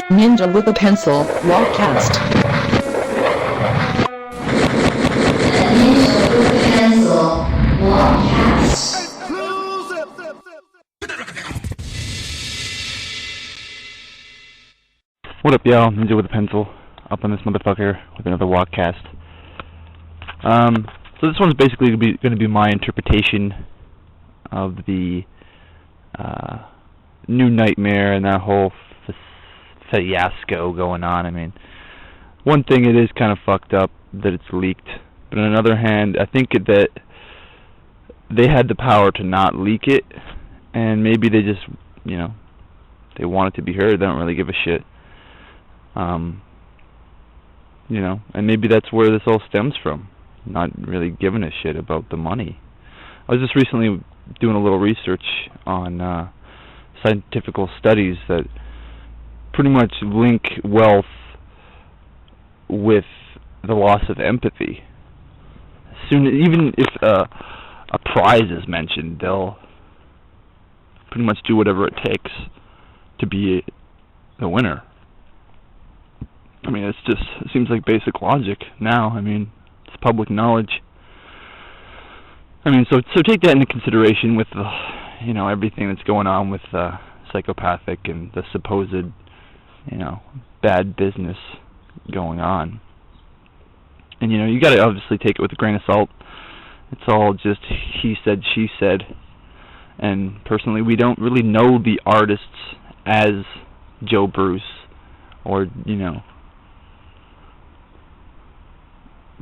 Ninja with a pencil, walkcast. Ninja with a pencil, walkcast. What up, y'all? Ninja with a pencil, up on this motherfucker with another walkcast. So this one's basically going to be my interpretation of the new nightmare and that whole fiasco going on. I mean, one thing, it is kind of fucked up that it's leaked, but on the other hand, I think that they had the power to not leak it, and maybe they just, they want it to be heard. They don't really give a shit. And maybe that's where this all stems from, not really giving a shit about the money. I was just recently doing a little research on scientific studies that pretty much link wealth with the loss of empathy. Even if a prize is mentioned, they'll pretty much do whatever it takes to be the winner. I mean, it seems like basic logic now. I mean, it's public knowledge. I mean, so take that into consideration with everything that's going on with psychopathic and the supposed, bad business going on. And you got to obviously take it with a grain of salt. It's all just he said, she said. And personally, we don't really know the artists as Joe Bruce or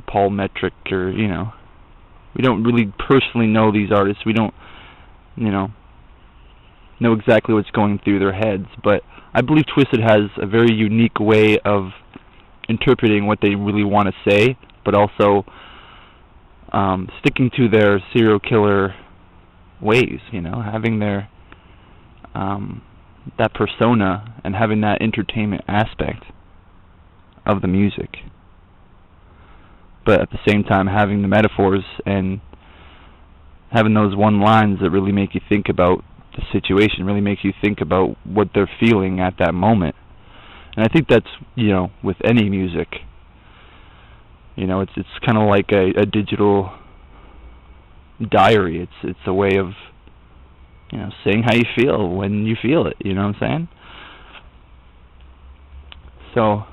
Paul Metric, or we don't really personally know these artists. We don't know exactly what's going through their heads, but I believe Twiztids has a very unique way of interpreting what they really want to say, but also sticking to their serial killer ways, having their that persona and having that entertainment aspect of the music, but at the same time having the metaphors and having those one lines that really make you think about the situation, really make you think about what they're feeling at that moment. And I think that's, with any music, it's kind of like a digital diary. It's a way of, saying how you feel when you feel it, you know what I'm saying? So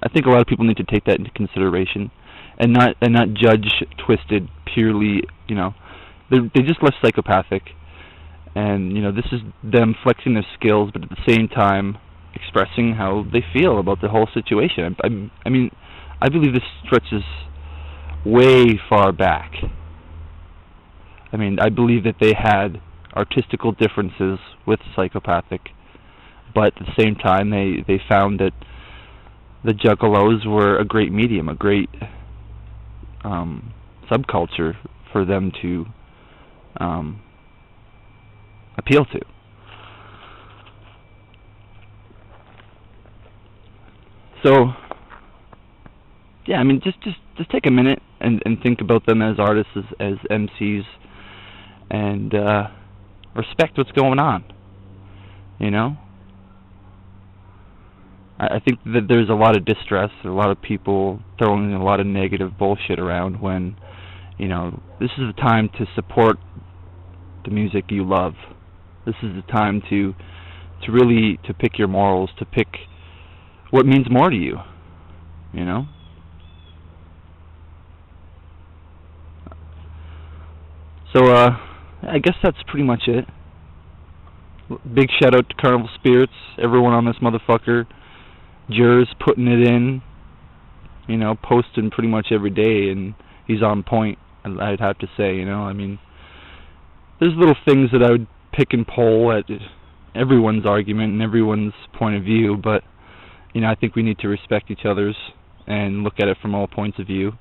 I think a lot of people need to take that into consideration and not judge Twiztids purely, they're just less psychopathic, and this is them flexing their skills, but at the same time expressing how they feel about the whole situation. I mean, I believe this stretches way far back. I mean, I believe that they had artistical differences with psychopathic, but at the same time they found that the Juggalos were a great medium, a great subculture for them to appeal to. So, yeah, I mean, just take a minute and think about them as artists, as MCs, and respect what's going on. I think that there's a lot of distress, a lot of people throwing a lot of negative bullshit around when, this is the time to support the music you love. This is the time to really pick your morals, to pick what means more to you, So, I guess that's pretty much it. Big shout out to CarnivalSpirits, everyone on this motherfucker. Jur's putting it in, posting pretty much every day, and he's on point, I'd have to say, I mean, there's little things that I would pick and pull at everyone's argument and everyone's point of view, but, I think we need to respect each other's and look at it from all points of view.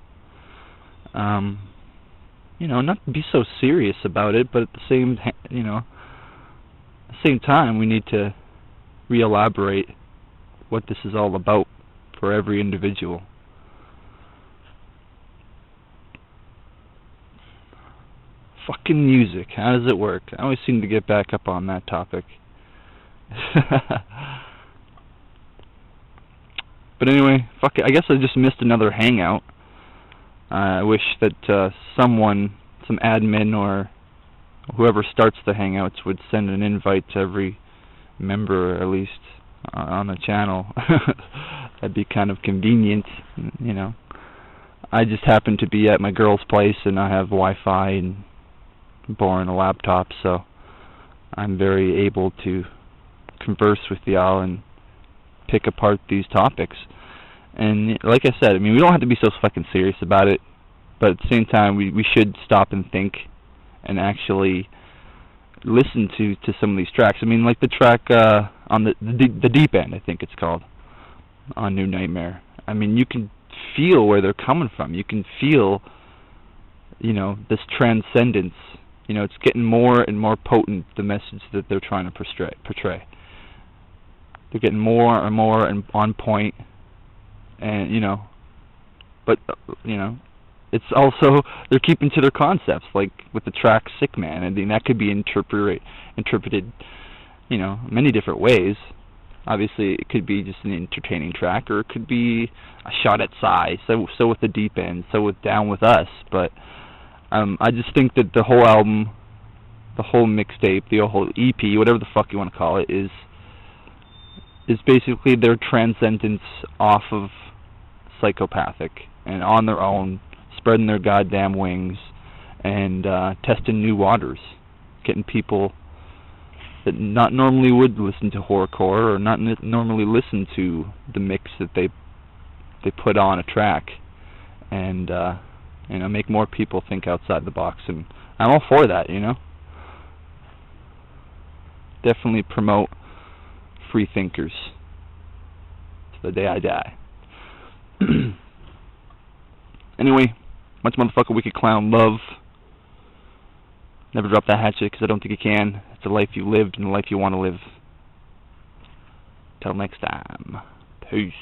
Not be so serious about it, but at the same time, we need to re-elaborate what this is all about for every individual. Fucking music, how does it work? I always seem to get back up on that topic. But anyway, fuck it. I guess I just missed another hangout. I wish that someone, some admin or whoever starts the hangouts would send an invite to every member, at least, on the channel. That'd be kind of convenient, you know. I just happen to be at my girl's place and I have Wi-Fi and borrowing a laptop, so I'm very able to converse with y'all and pick apart these topics. And like I said, I mean, we don't have to be so fucking serious about it, but at the same time, we should stop and think and actually listen to some of these tracks. I mean, like the track on the Deep End, I think it's called, on New Nightmare. I mean, you can feel where they're coming from. You can feel, you know, this transcendence. You know, it's getting more and more potent, the message that they're trying to portray. They're getting more and more and on point, and you know, but you know, it's also they're keeping to their concepts, like with the track "Sick Man." I mean, that could be interpreted, you know, many different ways. Obviously, it could be just an entertaining track, or it could be a shot at Psy. So with the Deep End, so with Down With Us. But I just think that the whole album, the whole mixtape, the whole EP, whatever the fuck you want to call it, is basically their transcendence off of psychopathic and on their own, spreading their goddamn wings and testing new waters, getting people that not normally would listen to horrorcore or not normally listen to the mix that they put on a track, and you know, make more people think outside the box. And I'm all for that, you know. Definitely promote free thinkers to the day I die. Anyway, much motherfucker wicked clown love. Never drop that hatchet, because I don't think you can. It's a life you lived and a life you want to live. Till next time. Peace.